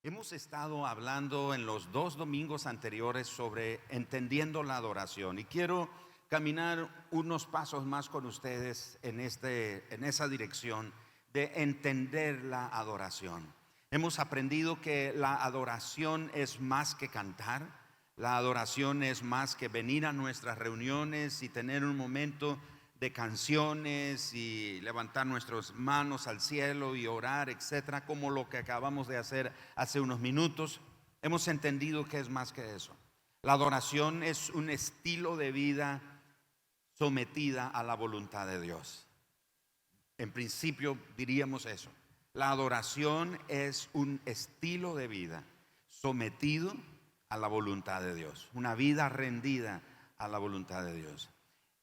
Hemos estado hablando en los dos domingos anteriores sobre entendiendo la adoración y quiero caminar unos pasos más con ustedes en esa dirección de entender la adoración. Hemos aprendido que la adoración es más que cantar, la adoración es más que venir a nuestras reuniones y tener un momento de canciones y levantar nuestras manos al cielo y orar, etcétera, como lo que acabamos de hacer hace unos minutos. Hemos entendido que es más que eso. La adoración es un estilo de vida sometida a la voluntad de Dios. En principio diríamos eso. La adoración es un estilo de vida sometido a la voluntad de Dios, una vida rendida a la voluntad de Dios.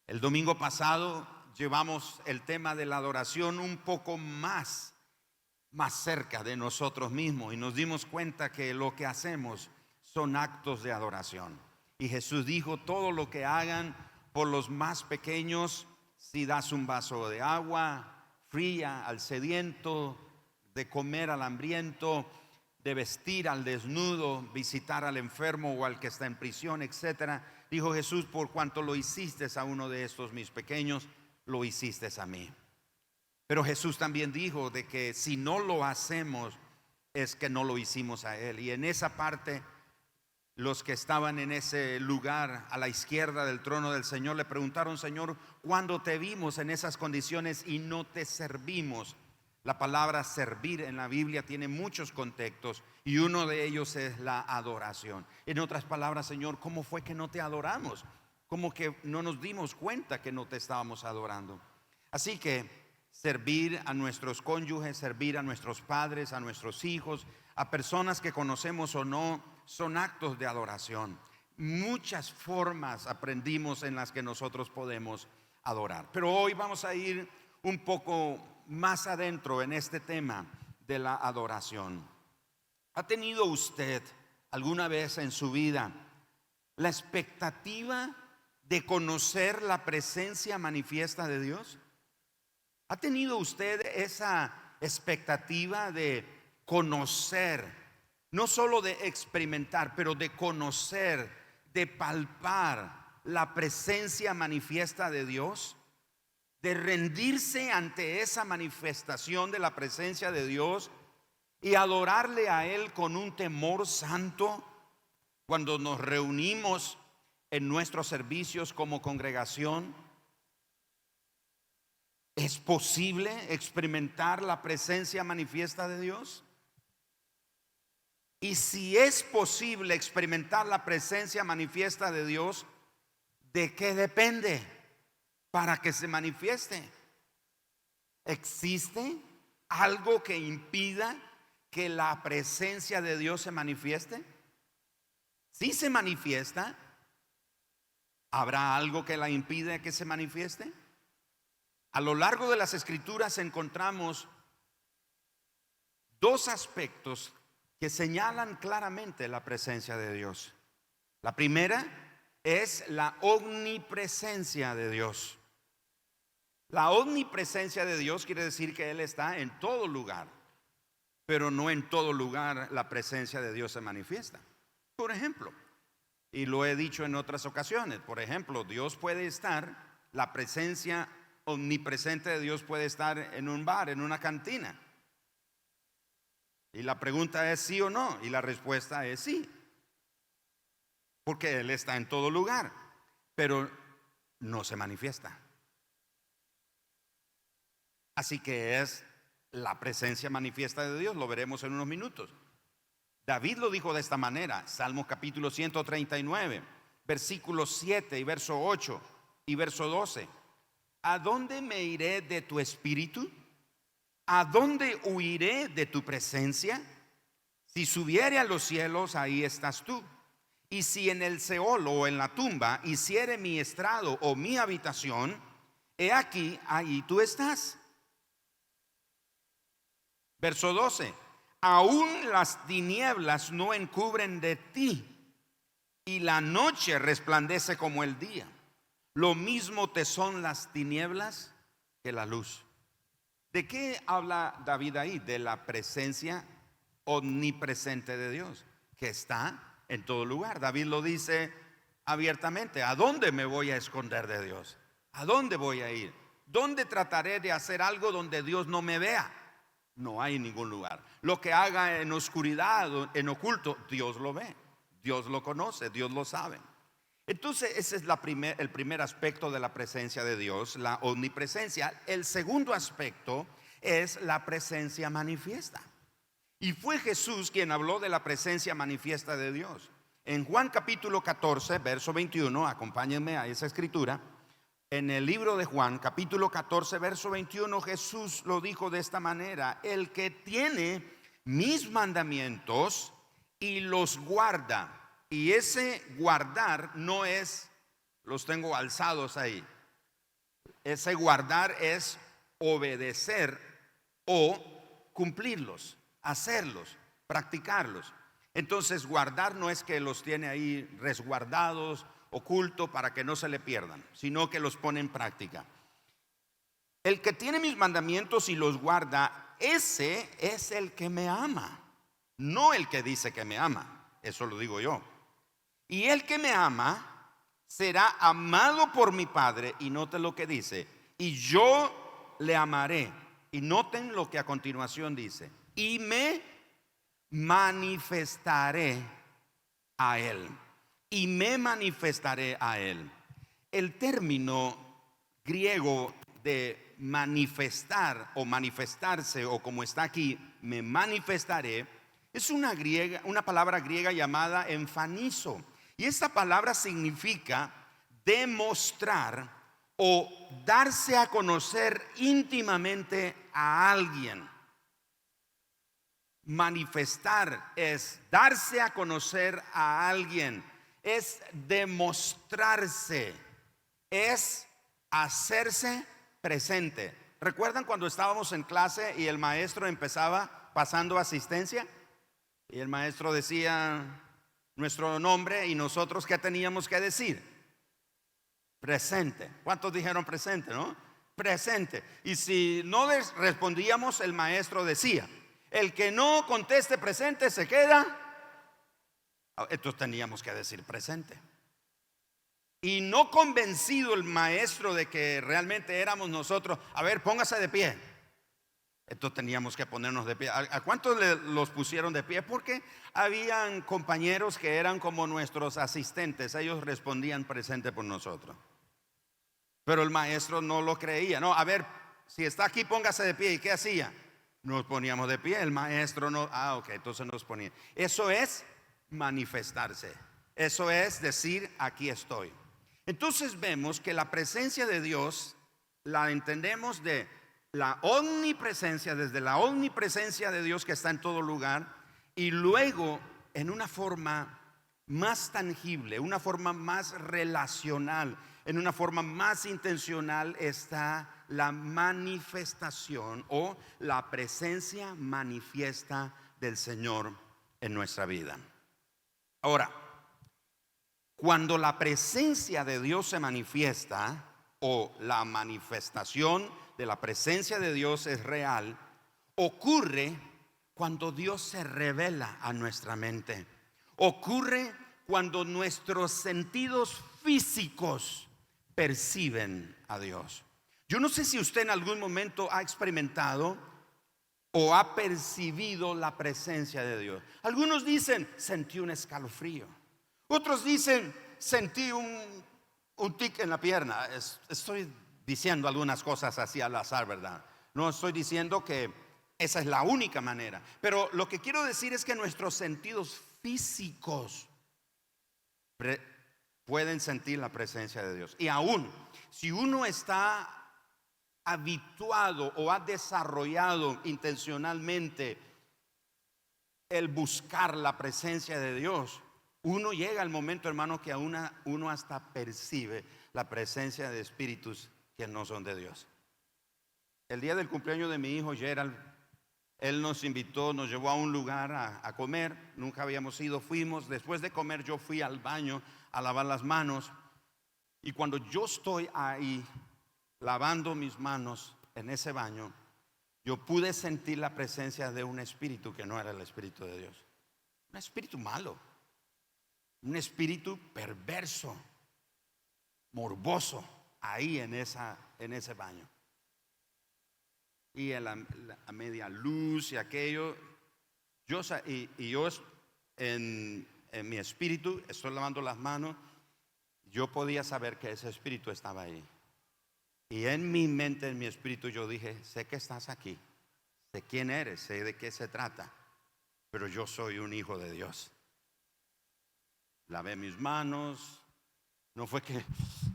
El domingo pasado llevamos el tema de la adoración un poco más cerca de nosotros mismos y nos dimos cuenta que lo que hacemos son actos de adoración. Y Jesús dijo: todo lo que hagan por los más pequeños, si das un vaso de agua fría al sediento, de comer al hambriento, de vestir al desnudo, visitar al enfermo o al que está en prisión, etcétera. Dijo Jesús: por cuanto lo hiciste a uno de estos mis pequeños, lo hiciste a mí. Pero Jesús también dijo de que si no lo hacemos es que no lo hicimos a Él. Y en esa parte, los que estaban en ese lugar a la izquierda del trono del Señor le preguntaron: Señor, ¿cuándo te vimos en esas condiciones y no te servimos? La palabra servir en la Biblia tiene muchos contextos y uno de ellos es la adoración. En otras palabras: Señor, ¿cómo fue que no te adoramos? ¿Cómo que no nos dimos cuenta que no te estábamos adorando? Así que servir a nuestros cónyuges, servir a nuestros padres, a nuestros hijos, a personas que conocemos o no, son actos de adoración. Muchas formas aprendimos en las que nosotros podemos adorar. Pero hoy vamos a ir un poco más adentro en este tema de la adoración. ¿Ha tenido usted alguna vez en su vida la expectativa de conocer la presencia manifiesta de Dios? ¿Ha tenido usted esa expectativa de conocer, no solo de experimentar, pero de conocer, de palpar la presencia manifiesta de Dios? De rendirse ante esa manifestación de la presencia de Dios y adorarle a Él con un temor santo cuando nos reunimos en nuestros servicios como congregación. ¿Es posible experimentar la presencia manifiesta de Dios? Y si es posible experimentar la presencia manifiesta de Dios, ¿de qué depende para que se manifieste? ¿Existe algo que impida que la presencia de Dios se manifieste? Si se manifiesta, ¿habrá algo que la impide que se manifieste? A lo largo de las Escrituras encontramos dos aspectos que señalan claramente la presencia de Dios. La primera es la omnipresencia de Dios. La omnipresencia de Dios quiere decir que Él está en todo lugar, pero no en todo lugar la presencia de Dios se manifiesta. Por ejemplo, y lo he dicho en otras ocasiones, por ejemplo, Dios puede estar, la presencia omnipresente de Dios puede estar en un bar, en una cantina. Y la pregunta es sí o no, y la respuesta es sí, porque Él está en todo lugar, pero no se manifiesta. Así que es la presencia manifiesta de Dios, lo veremos en unos minutos. David lo dijo de esta manera, Salmo capítulo 139, versículos 7 y verso 8 y verso 12. ¿A dónde me iré de tu espíritu? ¿A dónde huiré de tu presencia? Si subiere a los cielos, ahí estás tú. Y si en el Seol o en la tumba hiciere mi estrado o mi habitación, he aquí, ahí tú estás. Verso 12. Aún las tinieblas no encubren de ti, y la noche resplandece como el día. Lo mismo te son las tinieblas que la luz. ¿De qué habla David ahí? De la presencia omnipresente de Dios, que está en todo lugar. David lo dice abiertamente: ¿a dónde me voy a esconder de Dios? ¿A dónde voy a ir? ¿Dónde trataré de hacer algo donde Dios no me vea? No hay ningún lugar. Lo que haga en oscuridad o en oculto, Dios lo ve, Dios lo conoce, Dios lo sabe. Entonces ese es el primer aspecto de la presencia de Dios, la omnipresencia. El segundo aspecto es la presencia manifiesta. Y fue Jesús quien habló de la presencia manifiesta de Dios. En Juan capítulo 14, verso 21, acompáñenme a esa escritura. En el libro de Juan capítulo 14, verso 21, Jesús lo dijo de esta manera: el que tiene mis mandamientos y los guarda. Y ese guardar no es los tengo alzados ahí. Ese guardar es obedecer o cumplirlos, hacerlos, practicarlos. Entonces guardar no es que los tiene ahí resguardados, oculto, para que no se le pierdan, sino que los pone en práctica. El que tiene mis mandamientos y los guarda, ese es el que me ama, no el que dice que me ama. Eso lo digo yo. Y el que me ama será amado por mi Padre. Y noten lo que dice: y yo le amaré. Y noten lo que a continuación dice: y me manifestaré a él. Y me manifestaré a él. El término griego de manifestar o manifestarse, o como está aquí, me manifestaré, es una palabra griega llamada enfanizo. Y esta palabra significa demostrar o darse a conocer íntimamente a alguien. Manifestar es darse a conocer a alguien, es demostrarse, es hacerse presente. ¿Recuerdan cuando estábamos en clase y el maestro empezaba pasando asistencia? Y el maestro decía nuestro nombre y nosotros ¿qué teníamos que decir? Presente. ¿Cuántos dijeron presente, no? Presente. Y si no les respondíamos, el maestro decía: el que no conteste presente se queda. Entonces teníamos que decir presente. Y no convencido el maestro de que realmente éramos nosotros: a ver, póngase de pie. Entonces teníamos que ponernos de pie. ¿A cuántos los pusieron de pie? Porque habían compañeros que eran como nuestros asistentes. Ellos respondían presente por nosotros. Pero el maestro no lo creía. No, a ver, si está aquí, póngase de pie. ¿Y qué hacía? Nos poníamos de pie. El maestro no. Ok, entonces nos ponía. Eso es manifestarse. Eso es decir: aquí estoy. Entonces vemos que la presencia de Dios la entendemos de la omnipresencia, desde la omnipresencia de Dios que está en todo lugar, y luego en una forma más tangible, una forma más relacional, en una forma más intencional, está la manifestación o la presencia manifiesta del Señor en nuestra vida. Ahora, cuando la presencia de Dios se manifiesta, o la manifestación de la presencia de Dios es real, ocurre cuando Dios se revela a nuestra mente. Ocurre cuando nuestros sentidos físicos perciben a Dios. Yo no sé si usted en algún momento ha experimentado o ha percibido la presencia de Dios. Algunos dicen: sentí un escalofrío. Otros dicen: sentí un tic en la pierna. Estoy diciendo algunas cosas así al azar, ¿verdad? No estoy diciendo que esa es la única manera, pero lo que quiero decir es que nuestros sentidos físicos pueden sentir la presencia de Dios. Y aún si uno está habituado o ha desarrollado intencionalmente el buscar la presencia de Dios, uno llega al momento, hermano, que uno hasta percibe la presencia de espíritus que no son de Dios. El día del cumpleaños de mi hijo Gerald, él nos invitó, nos llevó a un lugar a comer. Nunca habíamos ido, fuimos. Después de comer yo fui al baño a lavar las manos. Y cuando yo estoy ahí lavando mis manos en ese baño, yo pude sentir la presencia de un espíritu que no era el Espíritu de Dios. Un espíritu malo, un espíritu perverso, morboso, ahí en ese baño. Y a media luz y aquello, yo en mi espíritu estoy lavando las manos, yo podía saber que ese espíritu estaba ahí. Y en mi mente, en mi espíritu, yo dije: sé que estás aquí, sé quién eres, sé de qué se trata, pero yo soy un hijo de Dios. Lavé mis manos. No fue que,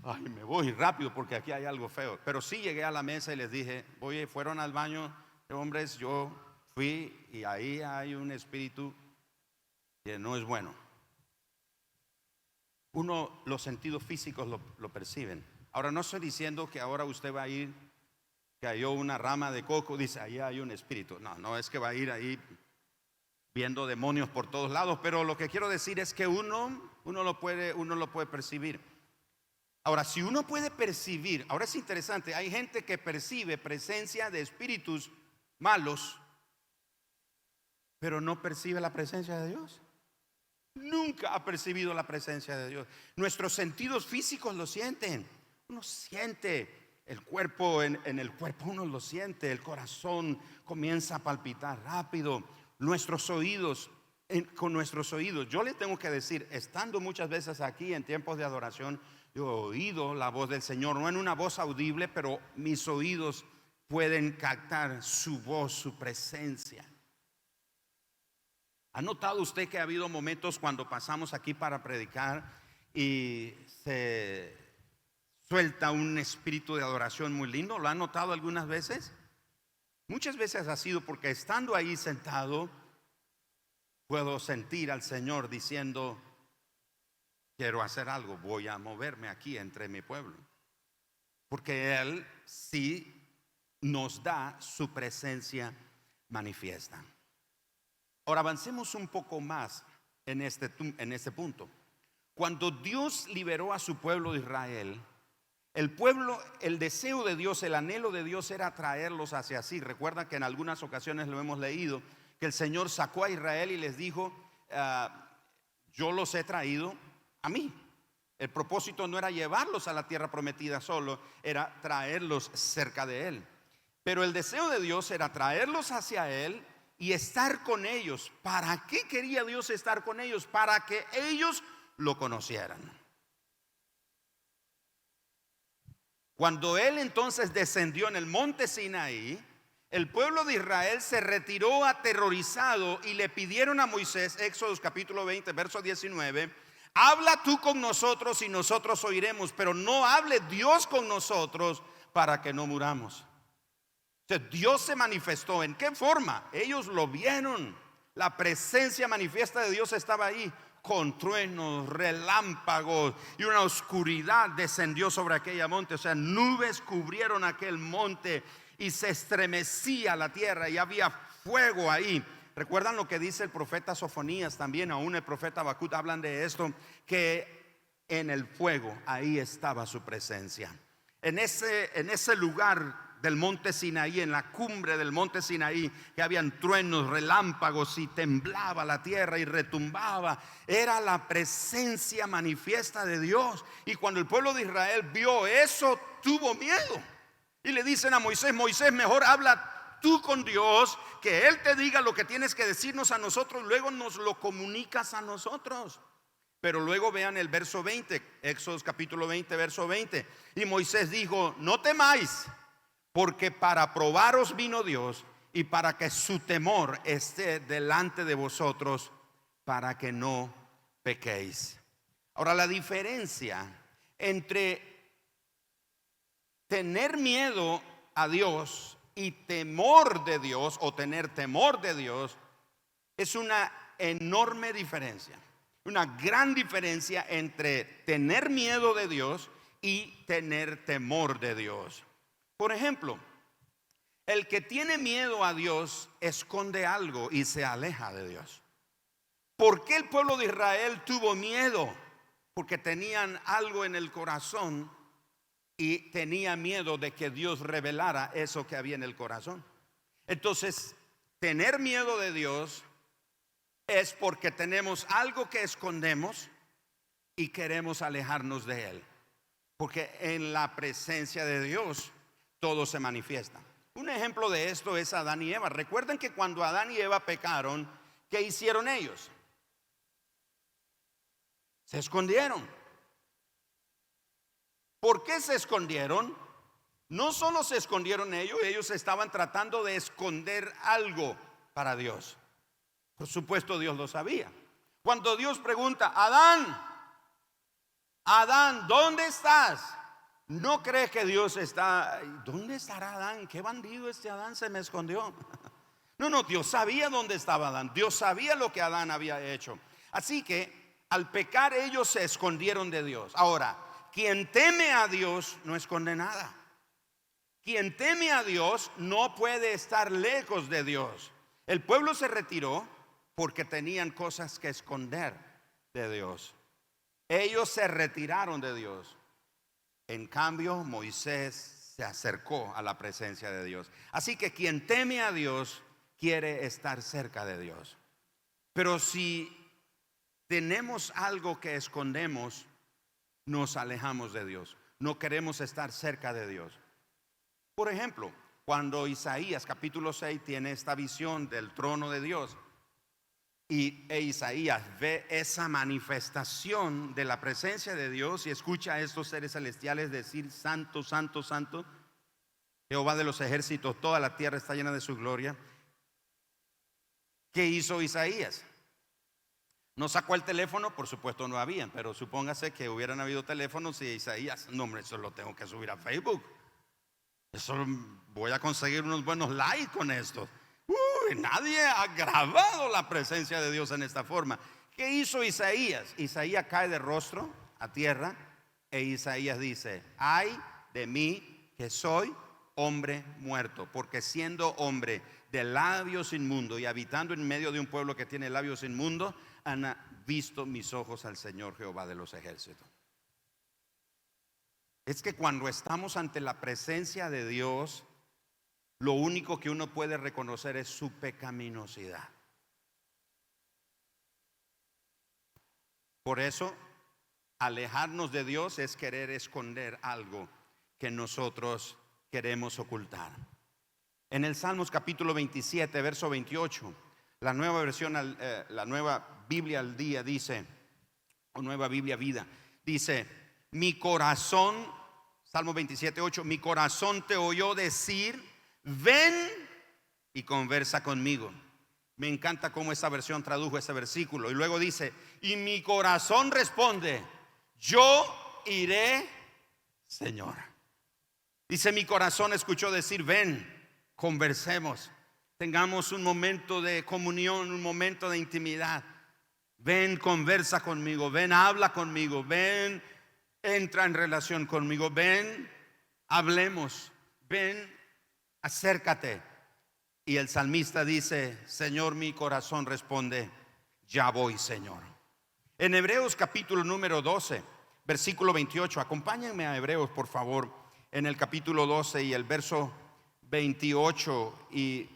ay, me voy rápido porque aquí hay algo feo. Pero sí llegué a la mesa y les dije: oye, fueron al baño, hombres, yo fui y ahí hay un espíritu que no es bueno. Los sentidos físicos lo perciben. Ahora, no estoy diciendo que ahora usted va a ir, cayó una rama de coco, dice: ahí hay un espíritu. No es que va a ir ahí viendo demonios por todos lados, pero lo que quiero decir es que uno lo puede percibir. Ahora, si uno puede percibir, ahora es interesante, hay gente que percibe presencia de espíritus malos, pero no percibe la presencia de Dios. Nunca ha percibido la presencia de Dios. Nuestros sentidos físicos lo sienten. Uno siente el cuerpo, en el cuerpo uno lo siente, el corazón comienza a palpitar rápido. Nuestros oídos, con nuestros oídos, yo le tengo que decir, estando muchas veces aquí en tiempos de adoración, yo he oído la voz del Señor, no en una voz audible, pero mis oídos pueden captar su voz, su presencia. ¿Ha notado usted que ha habido momentos cuando pasamos aquí para predicar y se suelta un espíritu de adoración muy lindo? ¿Lo ha notado algunas veces? Muchas veces ha sido porque estando ahí sentado puedo sentir al Señor diciendo: quiero hacer algo, voy a moverme aquí entre mi pueblo. Porque Él sí nos da su presencia manifiesta. Ahora avancemos un poco más en este punto. Cuando Dios liberó a su pueblo de Israel, el deseo de Dios, el anhelo de Dios era traerlos hacia sí. Recuerdan que en algunas ocasiones lo hemos leído, que el Señor sacó a Israel y les dijo: yo los he traído a mí. El propósito no era llevarlos a la tierra prometida solo, era traerlos cerca de Él. Pero el deseo de Dios era traerlos hacia Él y estar con ellos. ¿Para qué quería Dios estar con ellos? Para que ellos lo conocieran. Cuando Él entonces descendió en el monte Sinaí, el pueblo de Israel se retiró aterrorizado y le pidieron a Moisés, Éxodo capítulo 20, verso 19: habla tú con nosotros y nosotros oiremos, pero no hable Dios con nosotros para que no muramos. O sea, Dios se manifestó. ¿En qué forma? Ellos lo vieron. La presencia manifiesta de Dios estaba ahí, con truenos, relámpagos y una oscuridad descendió sobre aquella monte. O sea, nubes cubrieron aquel monte y se estremecía la tierra y había fuego ahí. ¿Recuerdan lo que dice el profeta Sofonías? También aún el profeta Habacuc hablan de esto, que en el fuego ahí estaba su presencia. En ese lugar del monte Sinaí, en la cumbre del monte Sinaí, que habían truenos, relámpagos y temblaba la tierra y retumbaba, era la presencia manifiesta de Dios. Y cuando el pueblo de Israel vio eso, tuvo miedo y le dicen a Moisés: Moisés, mejor habla tú con Dios, que Él te diga lo que tienes que decirnos a nosotros, luego nos lo comunicas a nosotros. Pero luego vean el verso 20, Éxodo capítulo 20, verso 20. Y Moisés dijo: no temáis, porque para probaros vino Dios y para que su temor esté delante de vosotros, para que no pequéis. Ahora, la diferencia entre tener miedo a Dios y temor de Dios, o tener temor de Dios, es una enorme diferencia. Una gran diferencia entre tener miedo de Dios y tener temor de Dios. Por ejemplo, el que tiene miedo a Dios esconde algo y se aleja de Dios. ¿Por qué el pueblo de Israel tuvo miedo? Porque tenían algo en el corazón y tenía miedo de que Dios revelara eso que había en el corazón. Entonces, tener miedo de Dios es porque tenemos algo que escondemos y queremos alejarnos de Él. Porque en la presencia de Dios todo se manifiesta. Un ejemplo de esto es Adán y Eva. Recuerden que cuando Adán y Eva pecaron, ¿qué hicieron ellos? Se escondieron. ¿Por qué se escondieron? No solo se escondieron ellos estaban tratando de esconder algo para Dios. Por supuesto, Dios lo sabía. Cuando Dios pregunta: Adán, ¿dónde estás? ¿No crees que Dios está? ¿Dónde estará Adán? ¿Qué bandido este Adán se me escondió? No, Dios sabía dónde estaba Adán. Dios sabía lo que Adán había hecho. Así que al pecar ellos se escondieron de Dios. Ahora, quien teme a Dios no esconde nada. Quien teme a Dios no puede estar lejos de Dios. El pueblo se retiró porque tenían cosas que esconder de Dios. Ellos se retiraron de Dios. En cambio, Moisés se acercó a la presencia de Dios. Así que quien teme a Dios quiere estar cerca de Dios. Pero si tenemos algo que escondemos, nos alejamos de Dios. No queremos estar cerca de Dios. Por ejemplo, cuando Isaías capítulo 6 tiene esta visión del trono de Dios e Isaías ve esa manifestación de la presencia de Dios y escucha a estos seres celestiales decir: santo, santo, santo, Jehová de los ejércitos, toda la tierra está llena de su gloria. ¿Qué hizo Isaías? ¿No sacó el teléfono? Por supuesto no habían, pero supóngase que hubieran habido teléfonos y Isaías: no, hombre, eso lo tengo que subir a Facebook. Eso voy a conseguir unos buenos likes con esto. Nadie ha grabado la presencia de Dios en esta forma. ¿Qué hizo Isaías? Isaías cae de rostro a tierra e Isaías dice: ay de mí que soy hombre muerto, porque siendo hombre de labios inmundos y habitando en medio de un pueblo que tiene labios inmundos, han visto mis ojos al Señor Jehová de los ejércitos. Es que cuando estamos ante la presencia de Dios, lo único que uno puede reconocer es su pecaminosidad. Por eso, alejarnos de Dios es querer esconder algo que nosotros queremos ocultar. En el Salmos capítulo 27, verso 28, la nueva versión, la nueva Biblia al día dice, o nueva Biblia vida, dice: mi corazón, Salmo 27, 8, mi corazón te oyó decir: ven y conversa conmigo. Me encanta cómo esta versión tradujo ese versículo. Y luego dice: y mi corazón responde: yo iré, Señor. Dice: mi corazón escuchó decir: ven, conversemos, tengamos un momento de comunión, un momento de intimidad. Ven, conversa conmigo, ven, habla conmigo, ven, entra en relación conmigo, ven, hablemos, ven, acércate. Y el salmista dice: Señor, mi corazón responde: ya voy, Señor. En Hebreos capítulo número 12, versículo 28, acompáñenme a Hebreos, por favor, en el capítulo 12 y el verso 28 y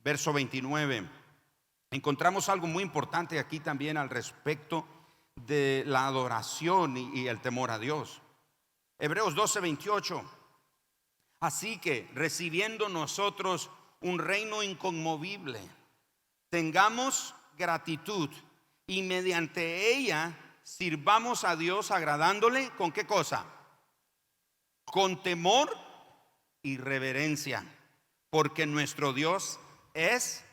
verso 29. Encontramos algo muy importante aquí también al respecto de la adoración y el temor a Dios. Hebreos 12, 28. Así que, recibiendo nosotros un reino inconmovible, tengamos gratitud y mediante ella sirvamos a Dios agradándole. ¿Con qué cosa? Con temor y reverencia, porque nuestro Dios es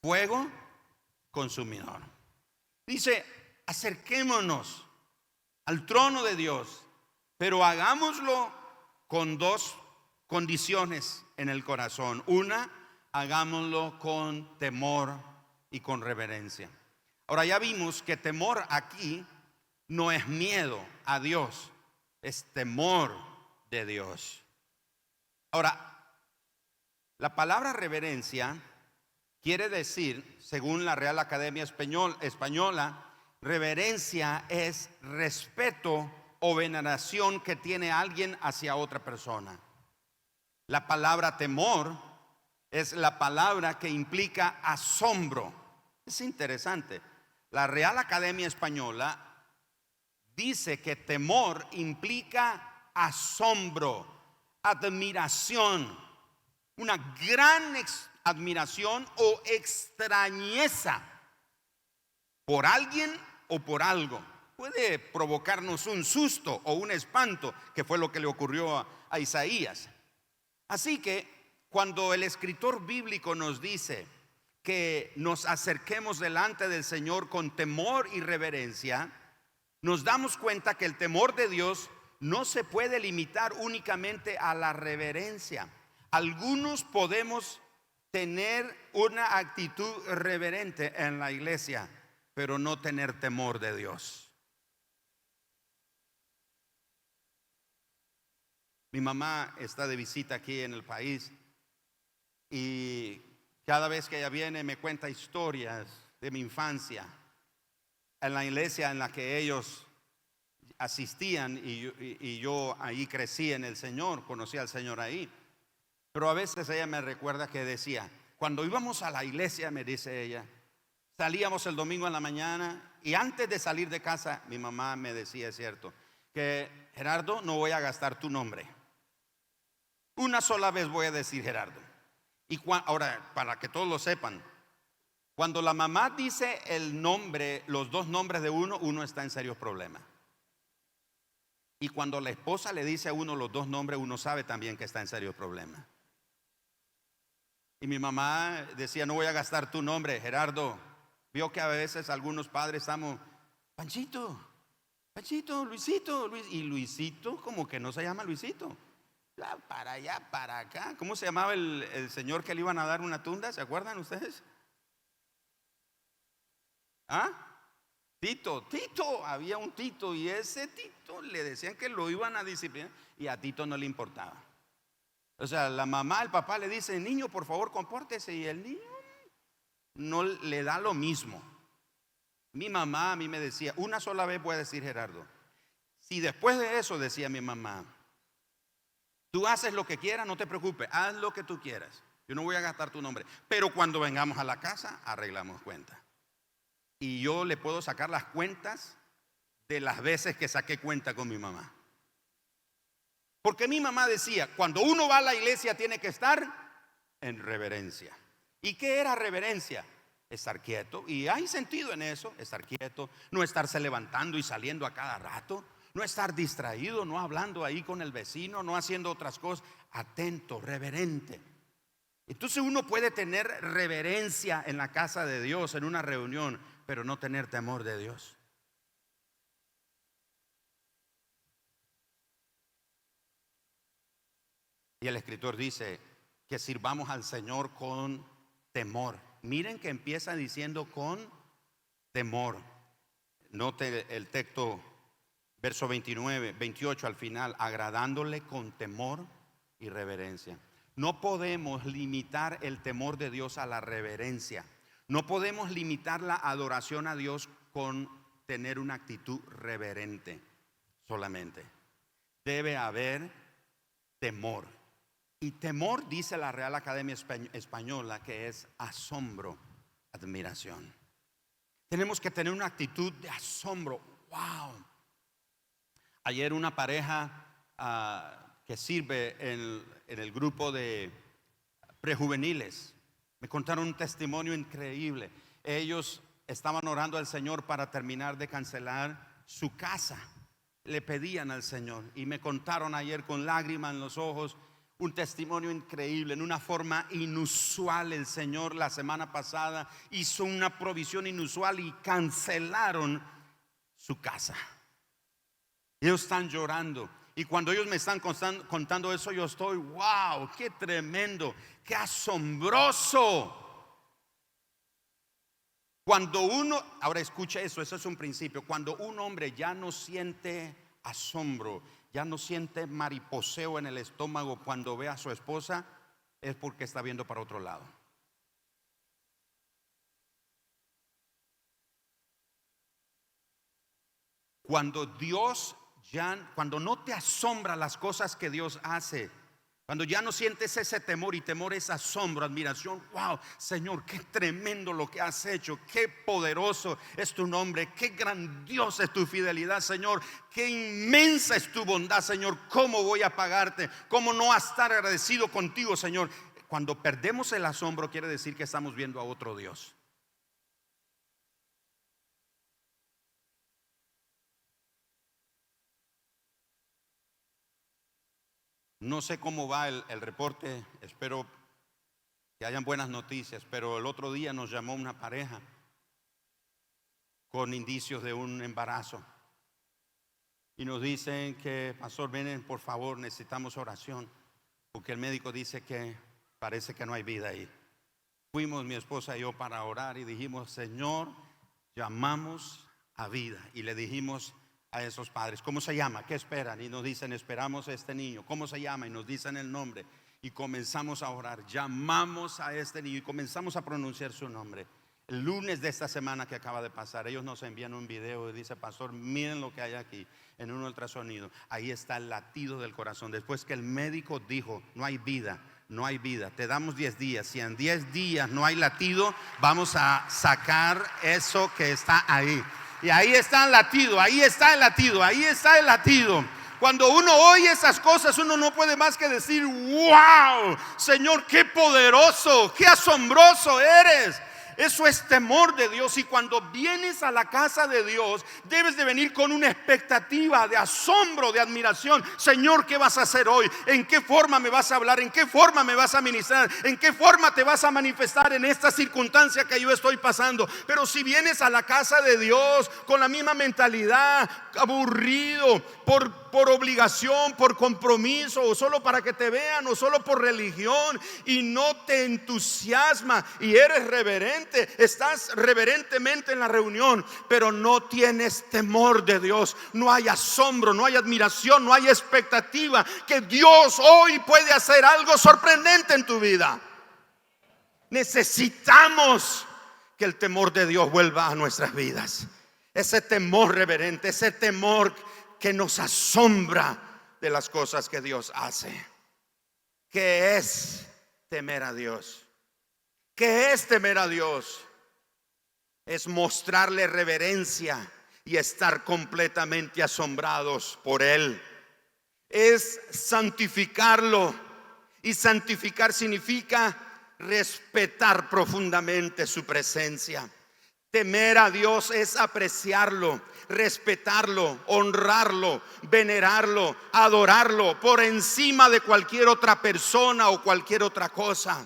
fuego consumidor. Dice: acerquémonos al trono de Dios, pero hagámoslo con dos condiciones en el corazón. Una, hagámoslo con temor y con reverencia. Ahora, ya vimos que temor aquí no es miedo a Dios, es temor de Dios. Ahora, la palabra reverencia quiere decir, según la Real Academia Española, reverencia es respeto o veneración que tiene alguien hacia otra persona. La palabra temor Es la palabra que implica asombro. Es interesante. La Real Academia Española dice que temor implica asombro, admiración, una gran admiración o extrañeza por alguien o por algo. Puede provocarnos un susto o un espanto, que fue lo que le ocurrió a Isaías. Así que cuando el escritor bíblico nos dice que nos acerquemos delante del Señor con temor y reverencia, nos damos cuenta que el temor de Dios no se puede limitar únicamente a la reverencia. Algunos podemos tener una actitud reverente en la iglesia, pero no tener temor de Dios. Mi mamá está de visita aquí en el país y cada vez que ella viene me cuenta historias de mi infancia en la iglesia en la que ellos asistían, y yo ahí crecí en el Señor, conocí al Señor ahí. Pero a veces ella me recuerda que decía, cuando íbamos a la iglesia, me dice ella, salíamos el domingo en la mañana y antes de salir de casa, mi mamá me decía, es cierto, que Gerardo, no voy a gastar tu nombre. Una sola vez voy a decir Gerardo. Y ahora, para que todos lo sepan, cuando la mamá dice el nombre, los dos nombres de uno está en serios problemas. Y cuando la esposa le dice a uno los dos nombres, uno sabe también que está en serios problemas. Y mi mamá decía, no voy a gastar tu nombre, Gerardo. Vio que a veces algunos padres estamos, Panchito, Panchito, Luisito, y Luisito como que no se llama Luisito. Para allá, para acá. ¿Cómo se llamaba el señor que le iban a dar una tunda? ¿Se acuerdan ustedes? ¿Ah? Tito, había un Tito, y ese Tito le decían que lo iban a disciplinar y a Tito no le importaba. O sea, la mamá, el papá le dice, niño, por favor, compórtese, y el niño no le da lo mismo. Mi mamá a mí me decía, una sola vez voy a decir Gerardo. Si después de eso, decía mi mamá, tú haces lo que quieras, no te preocupes, haz lo que tú quieras, yo no voy a gastar tu nombre, pero cuando vengamos a la casa arreglamos cuenta. Y yo le puedo sacar las cuentas de las veces que saqué cuenta con mi mamá. Porque mi mamá decía, cuando uno va a la iglesia tiene que estar en reverencia. ¿Y qué era reverencia? Estar quieto. Y hay sentido en eso, estar quieto, no estarse levantando y saliendo a cada rato, no estar distraído, no hablando ahí con el vecino, no haciendo otras cosas. Atento, reverente. Entonces uno puede tener reverencia en la casa de Dios, en una reunión, pero no tener temor de Dios. Y el escritor dice que sirvamos al Señor con temor. Miren que empieza diciendo con temor. Note el texto, verso 29, 28 al final, agradándole con temor y reverencia. No podemos limitar el temor de Dios a la reverencia. No podemos limitar la adoración a Dios con tener una actitud reverente solamente. Debe haber temor. Y temor, dice la Real Academia Española, que es asombro, admiración. Tenemos que tener una actitud de asombro. ¡Wow! Ayer una pareja que sirve en el grupo de prejuveniles me contaron un testimonio increíble. Ellos estaban orando al Señor para terminar de cancelar su casa. Le pedían al Señor y me contaron ayer con lágrimas en los ojos un testimonio increíble. En una forma inusual, el Señor la semana pasada hizo una provisión inusual y cancelaron su casa. Ellos están llorando. Y cuando ellos me están contando eso, yo estoy, wow, qué tremendo, qué asombroso. Cuando uno, ahora escucha eso es un principio. Cuando un hombre ya no siente asombro, ya no siente mariposeo en el estómago cuando ve a su esposa, es porque está viendo para otro lado. Cuando no te asombra las cosas que Dios hace Cuando ya no sientes ese temor, y temor es asombro, admiración. Wow, Señor, qué tremendo lo que has hecho, qué poderoso es tu nombre, qué grandiosa es tu fidelidad, Señor, qué inmensa es tu bondad, Señor. ¿Cómo voy a pagarte? ¿Cómo no estar agradecido contigo, Señor? Cuando perdemos el asombro, quiere decir que estamos viendo a otro Dios. No sé cómo va el reporte, espero que hayan buenas noticias, pero el otro día nos llamó una pareja con indicios de un embarazo y nos dicen que, pastor, ven por favor, necesitamos oración, porque el médico dice que parece que no hay vida ahí. Fuimos mi esposa y yo para orar y dijimos: Señor, llamamos a vida. Y le dijimos a esos padres: ¿cómo se llama? ¿Qué esperan? Y nos dicen: esperamos a este niño. ¿Cómo se llama? Y nos dicen el nombre. Y comenzamos a orar, llamamos a este niño y comenzamos a pronunciar su nombre. El lunes de esta semana que acaba de pasar, ellos nos envían un video y dice: pastor, miren lo que hay aquí en un ultrasonido. Ahí está el latido del corazón. Después que el médico dijo: no hay vida, no hay vida, te damos 10 días. Si en 10 días no hay latido, vamos a sacar eso que está ahí. Y ahí está el latido, ahí está el latido, ahí está el latido. Cuando uno oye esas cosas, uno no puede más que decir: wow, Señor, qué poderoso, qué asombroso eres. Eso es temor de Dios. Y cuando vienes a la casa de Dios, debes de venir con una expectativa de asombro, de admiración. Señor, ¿qué vas a hacer hoy? ¿En qué forma me vas a hablar? ¿En qué forma me vas a ministrar? ¿En qué forma te vas a manifestar en esta circunstancia que yo estoy pasando? Pero si vienes a la casa de Dios con la misma mentalidad, aburrido, por obligación, por compromiso, o solo para que te vean, o solo por religión, y no te entusiasma y eres reverente, estás reverentemente en la reunión, pero no tienes temor de Dios, no hay asombro, no hay admiración, no hay expectativa que Dios hoy puede hacer algo sorprendente en tu vida. Necesitamos que el temor de Dios vuelva a nuestras vidas. Ese temor reverente, ese temor que nos asombra de las cosas que Dios hace. ¿Qué es temer a Dios? ¿Qué es temer a Dios? Es mostrarle reverencia y estar completamente asombrados por Él. Es santificarlo, y santificar significa respetar profundamente su presencia. Temer a Dios es apreciarlo, respetarlo, honrarlo, venerarlo, adorarlo por encima de cualquier otra persona o cualquier otra cosa.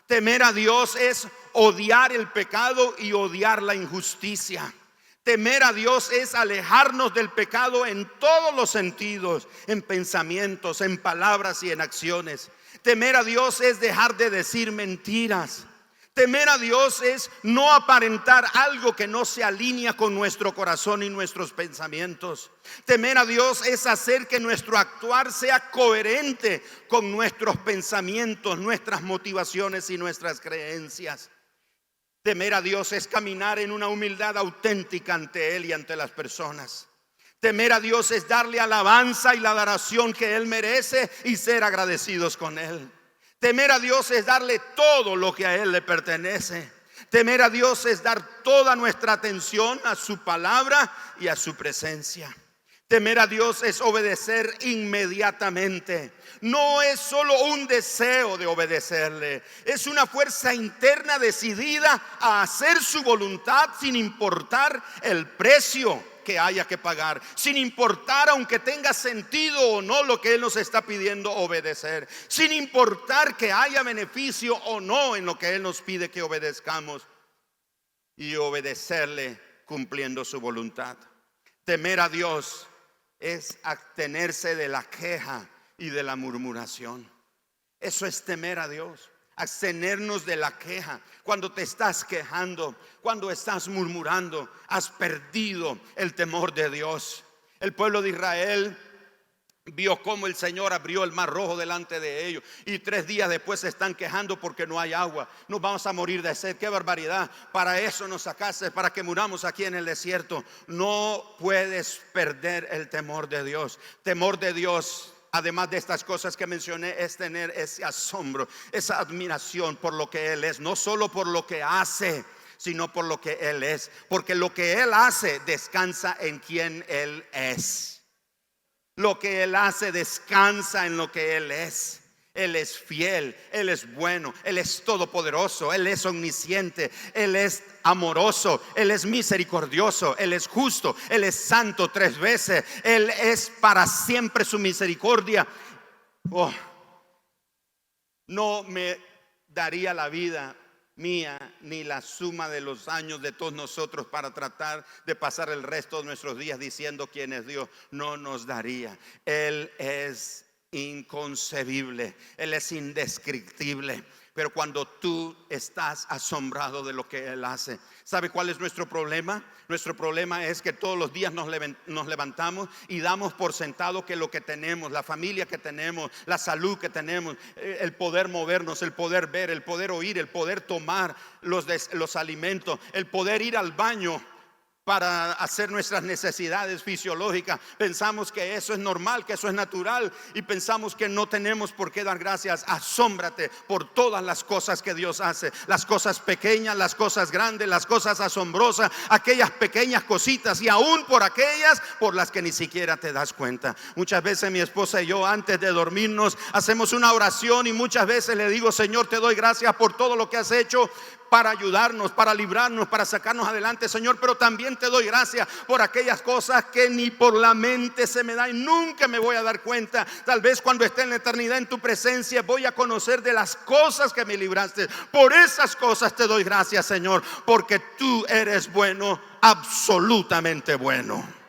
Temer a Dios es odiar el pecado y odiar la injusticia. Temer a Dios es alejarnos del pecado en todos los sentidos, en pensamientos, en palabras y en acciones. Temer a Dios es dejar de decir mentiras. Temer a Dios es no aparentar algo que no se alinea con nuestro corazón y nuestros pensamientos. Temer a Dios es hacer que nuestro actuar sea coherente con nuestros pensamientos, nuestras motivaciones y nuestras creencias. Temer a Dios es caminar en una humildad auténtica ante Él y ante las personas. Temer a Dios es darle alabanza y la adoración que Él merece y ser agradecidos con Él. Temer a Dios es darle todo lo que a Él le pertenece. Temer a Dios es dar toda nuestra atención a su palabra y a su presencia. Temer a Dios es obedecer inmediatamente. No es solo un deseo de obedecerle, es una fuerza interna decidida a hacer su voluntad sin importar el precio que haya que pagar, sin importar aunque tenga sentido o no lo que Él nos está pidiendo obedecer, sin importar que haya beneficio o no en lo que Él nos pide que obedezcamos, y obedecerle cumpliendo su voluntad. Temer a Dios es abstenerse de la queja y de la murmuración. Eso es temer a Dios. Abstenernos de la queja. Cuando te estás quejando, cuando estás murmurando, has perdido el temor de Dios. El pueblo de Israel vio cómo el Señor abrió el mar rojo delante de ellos, y 3 días después se están quejando porque no hay agua. Nos vamos a morir de sed. ¡Qué barbaridad! Para eso nos sacaste, para que muramos aquí en el desierto. No puedes perder el temor de Dios. Temor de Dios además de estas cosas que mencioné, es tener ese asombro, esa admiración por lo que Él es, no solo por lo que hace, sino por lo que Él es, porque lo que Él hace descansa en quien Él es. Lo que Él hace descansa en lo que Él es. Él es fiel, Él es bueno, Él es todopoderoso, Él es omnisciente, Él es amoroso, Él es misericordioso, Él es justo, Él es santo 3 veces, Él es para siempre su misericordia. Oh, no me daría la vida mía ni la suma de los años de todos nosotros para tratar de pasar el resto de nuestros días diciendo quién es Dios. No nos daría. Él es inconcebible, Él es indescriptible. Pero cuando tú estás asombrado de lo que Él hace, ¿sabe cuál es nuestro problema? Nuestro problema es que todos los días nos levantamos y damos por sentado que lo que tenemos, la familia que tenemos, la salud que tenemos, el poder movernos, el poder ver, el poder oír, el poder tomar los alimentos, el poder ir al baño para hacer nuestras necesidades fisiológicas, pensamos que eso es normal, que eso es natural, y pensamos que no tenemos por qué dar gracias. Asómbrate por todas las cosas que Dios hace, las cosas pequeñas, las cosas grandes, las cosas asombrosas, aquellas pequeñas cositas, y aún por aquellas por las que ni siquiera te das cuenta. Muchas veces mi esposa y yo, antes de dormirnos, hacemos una oración, y muchas veces le digo: Señor, te doy gracias por todo lo que has hecho para ayudarnos, para librarnos, para sacarnos adelante, Señor, pero también te doy gracias por aquellas cosas que ni por la mente se me da y nunca me voy a dar cuenta. Tal vez cuando esté en la eternidad en tu presencia voy a conocer de las cosas que me libraste. Por esas cosas te doy gracias, Señor, porque tú eres bueno, absolutamente bueno.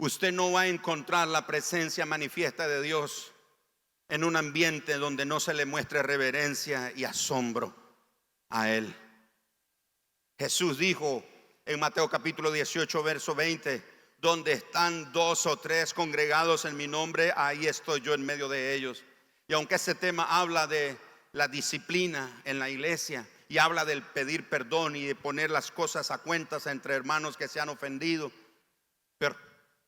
Usted no va a encontrar la presencia manifiesta de Dios en un ambiente donde no se le muestre reverencia y asombro a Él. Jesús dijo en Mateo capítulo 18 verso 20: donde están 2 o 3 congregados en mi nombre, ahí estoy yo en medio de ellos. Y aunque ese tema habla de la disciplina en la iglesia y habla del pedir perdón y de poner las cosas a cuentas entre hermanos que se han ofendido, pero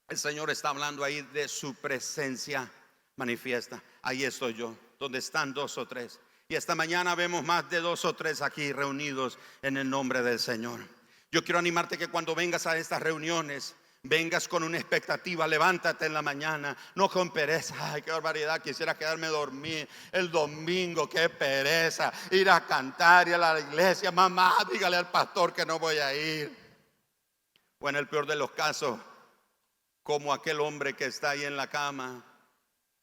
el Señor está hablando ahí de su presencia manifiesta. Ahí estoy yo, donde están 2 o 3. Y esta mañana vemos más de 2 o 3 aquí reunidos en el nombre del Señor. Yo quiero animarte que cuando vengas a estas reuniones, vengas con una expectativa. Levántate en la mañana, no con pereza. Ay, qué barbaridad, quisiera quedarme dormir el domingo, qué pereza ir a cantar y a la iglesia. Mamá, dígale al pastor que no voy a ir. O en el peor de los casos, como aquel hombre que está ahí en la cama,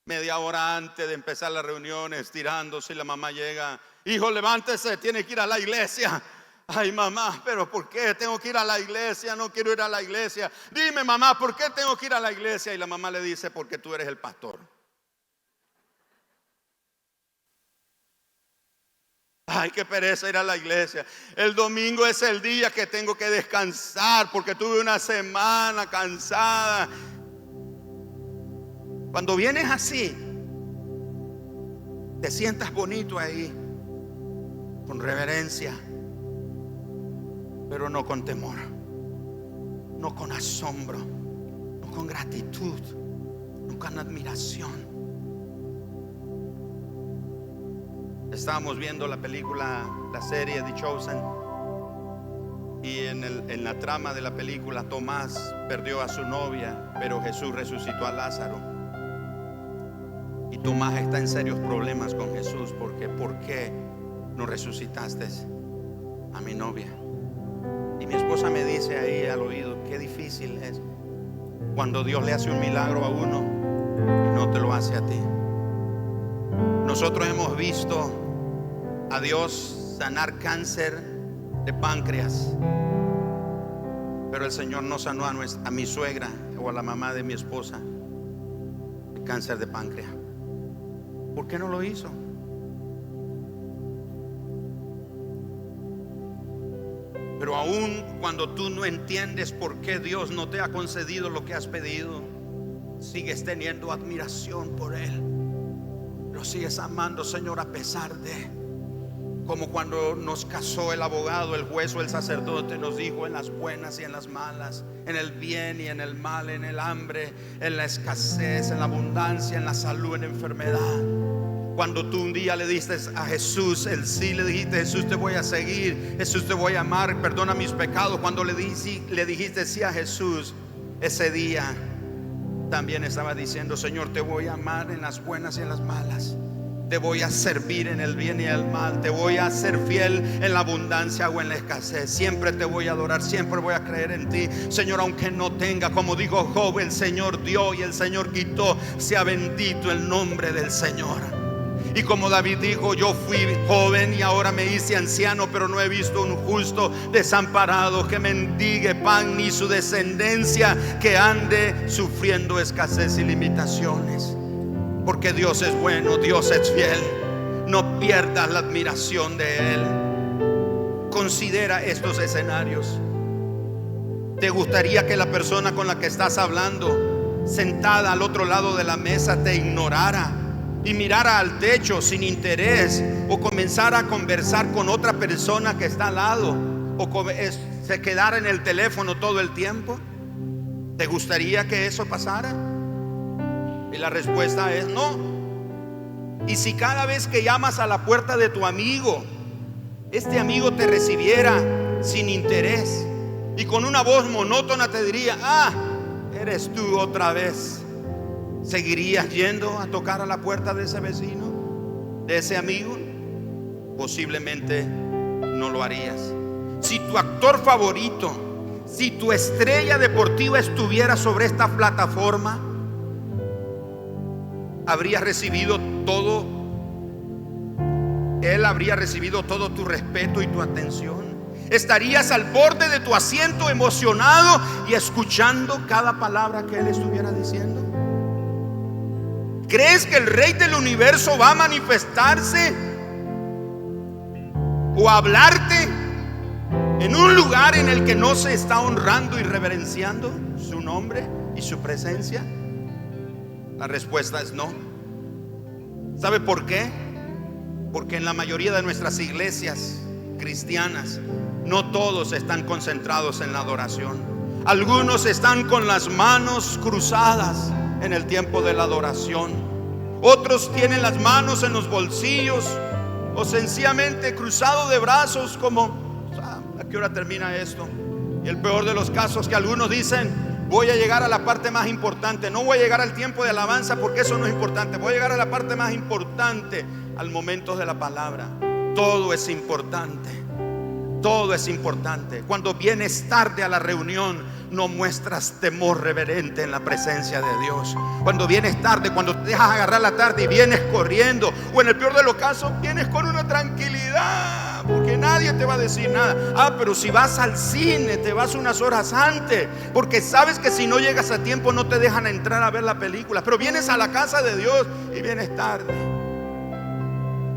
media hora antes de empezar la reunión, estirándose, y la mamá llega: hijo, levántese, tiene que ir a la iglesia. Ay, mamá, pero ¿por qué tengo que ir a la iglesia? No quiero ir a la iglesia. Dime, mamá, ¿por qué tengo que ir a la iglesia? Y la mamá le dice: porque tú eres el pastor. Ay, qué pereza ir a la iglesia. El domingo es el día que tengo que descansar porque tuve una semana cansada. Cuando vienes así, te sientas bonito ahí, con reverencia, pero no con temor, no con asombro, no con gratitud, no con admiración. Estábamos viendo la película, la serie The Chosen, y en la trama de la película, Tomás perdió a su novia, pero Jesús resucitó a Lázaro. Y Tomás está en serios problemas con Jesús porque ¿por qué no resucitaste a mi novia? Y mi esposa me dice ahí al oído: qué difícil es cuando Dios le hace un milagro a uno y no te lo hace a ti. Nosotros hemos visto a Dios sanar cáncer de páncreas, pero el Señor no sanó a mi suegra o a la mamá de mi esposa de cáncer de páncreas. ¿Por qué no lo hizo? Pero aún cuando tú no entiendes por qué Dios no te ha concedido lo que has pedido, sigues teniendo admiración por Él. Lo sigues amando, Señor, a pesar de. como cuando nos casó el abogado, el juez o el sacerdote, nos dijo: en las buenas y en las malas, en el bien y en el mal, en el hambre, en la escasez, en la abundancia, en la salud, en la enfermedad. Cuando tú un día le diste a Jesús el sí, le dijiste: Jesús, te voy a seguir, Jesús, te voy a amar, perdona mis pecados. Cuando le dijiste sí a Jesús, ese día también estaba diciendo: Señor, te voy a amar en las buenas y en las malas, te voy a servir en el bien y el mal, te voy a ser fiel en la abundancia o en la escasez. Siempre te voy a adorar, siempre voy a creer en ti, Señor, aunque no tenga. Como dijo Job: el Señor dio y el Señor quitó, sea bendito el nombre del Señor. Y como David dijo: yo fui joven y ahora me hice anciano, pero no he visto un justo desamparado que mendigue pan, ni su descendencia que ande sufriendo escasez y limitaciones. Porque Dios es bueno, Dios es fiel. No pierdas la admiración de Él. Considera estos escenarios. ¿Te gustaría que la persona con la que estás hablando, sentada al otro lado de la mesa, te ignorara y mirara al techo sin interés, o comenzara a conversar con otra persona que está al lado, o se quedara en el teléfono todo el tiempo? ¿Te gustaría que eso pasara? Y la respuesta es no. Y si cada vez que llamas a la puerta de tu amigo, este amigo te recibiera sin interés y con una voz monótona te diría: ah, eres tú otra vez, ¿seguirías yendo a tocar a la puerta de ese vecino, de ese amigo? Posiblemente no lo harías. Si tu actor favorito, si tu estrella deportiva estuviera sobre esta plataforma, habría recibido todo, él habría recibido todo tu respeto y tu atención. Estarías al borde de tu asiento, emocionado y escuchando cada palabra que él estuviera diciendo. ¿Crees que el Rey del universo va a manifestarse o a hablarte en un lugar en el que no se está honrando y reverenciando su nombre y su presencia? La respuesta es no. ¿Sabe por qué? Porque en la mayoría de nuestras iglesias cristianas, no todos están concentrados en la adoración. Algunos están con las manos cruzadas en el tiempo de la adoración. Otros tienen las manos en los bolsillos, o sencillamente cruzado de brazos, como: ¿a qué hora termina esto? Y el peor de los casos, que algunos dicen: voy a llegar a la parte más importante, no voy a llegar al tiempo de alabanza porque eso no es importante, voy a llegar a la parte más importante, al momento de la palabra. Todo es importante, todo es importante. Cuando vienes tarde a la reunión, no muestras temor reverente en la presencia de Dios. Cuando vienes tarde, cuando te dejas agarrar la tarde y vienes corriendo, o en el peor de los casos, vienes con una tranquilidad, porque nadie te va a decir nada. Ah, pero si vas al cine, te vas unas horas antes, porque sabes que si no llegas a tiempo no te dejan entrar a ver la película. Pero vienes a la casa de Dios y vienes tarde,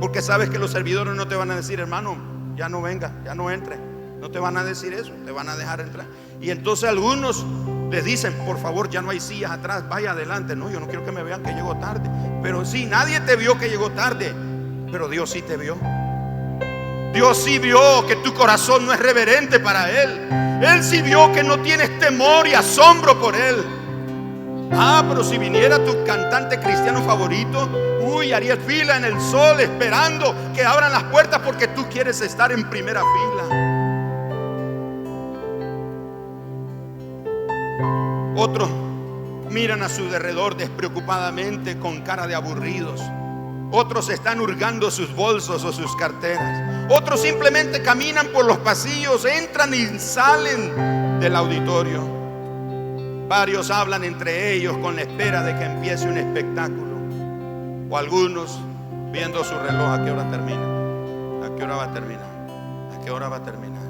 porque sabes que los servidores no te van a decir: hermano, ya no venga, ya no entre. No te van a decir eso, te van a dejar entrar. Y entonces algunos les dicen: por favor, ya no hay sillas atrás, vaya adelante. No, yo no quiero que me vean que llego tarde. Pero sí, nadie te vio que llegó tarde, pero Dios sí te vio. Dios sí vio que tu corazón no es reverente para Él. Él sí vio que no tienes temor y asombro por Él. Ah, pero si viniera tu cantante cristiano favorito, harías fila en el sol esperando que abran las puertas porque tú quieres estar en primera fila. Otros miran a su derredor despreocupadamente con cara de aburridos. Otros están hurgando sus bolsos o sus carteras. Otros simplemente caminan por los pasillos, entran y salen del auditorio. Varios hablan entre ellos con la espera de que empiece un espectáculo. O algunos viendo su reloj: ¿a qué hora termina? ¿A qué hora va a terminar? ¿A qué hora va a terminar?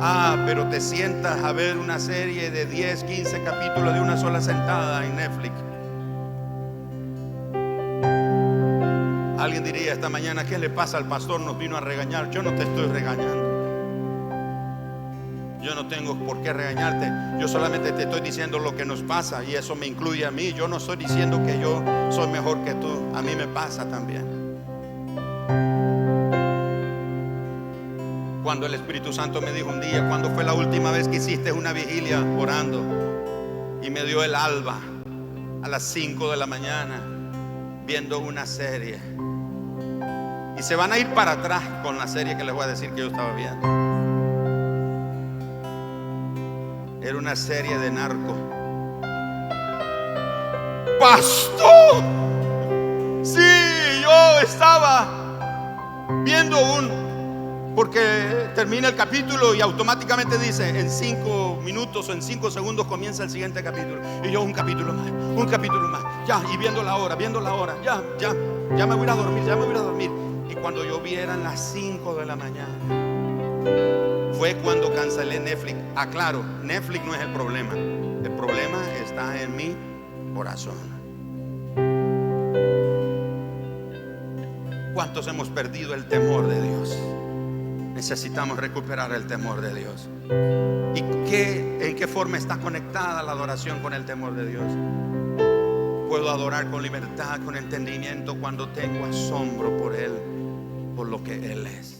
Ah, pero te sientas a ver una serie de 10, 15 capítulos de una sola sentada en Netflix. Alguien diría esta mañana: ¿qué le pasa al pastor? Nos vino a regañar. Yo no te estoy regañando. Yo no tengo por qué regañarte. Yo solamente te estoy diciendo lo que nos pasa, y eso me incluye a mí. Yo no estoy diciendo que yo soy mejor que tú. A mí me pasa también. Cuando el Espíritu Santo me dijo un día: ¿cuándo fue la última vez que hiciste una vigilia orando? Y me dio el alba a las 5 de la mañana viendo una serie. Y se van a ir para atrás con la serie que les voy a decir que yo estaba viendo. Era una serie de narco. ¡Pastor! Sí, yo estaba viendo porque termina el capítulo y automáticamente dice: en 5 minutos o en 5 segundos comienza el siguiente capítulo. Y yo: un capítulo más, ya, y viendo la hora, ya me voy a dormir. Y cuando yo vi eran las 5 de la mañana. Fue cuando cancelé Netflix. Aclaro, Netflix no es el problema. El problema está en mi corazón. ¿Cuántos hemos perdido el temor de Dios? Necesitamos recuperar el temor de Dios. ¿Y en qué forma está conectada la adoración con el temor de Dios? Puedo adorar con libertad, con entendimiento, cuando tengo asombro por Él, por lo que Él es.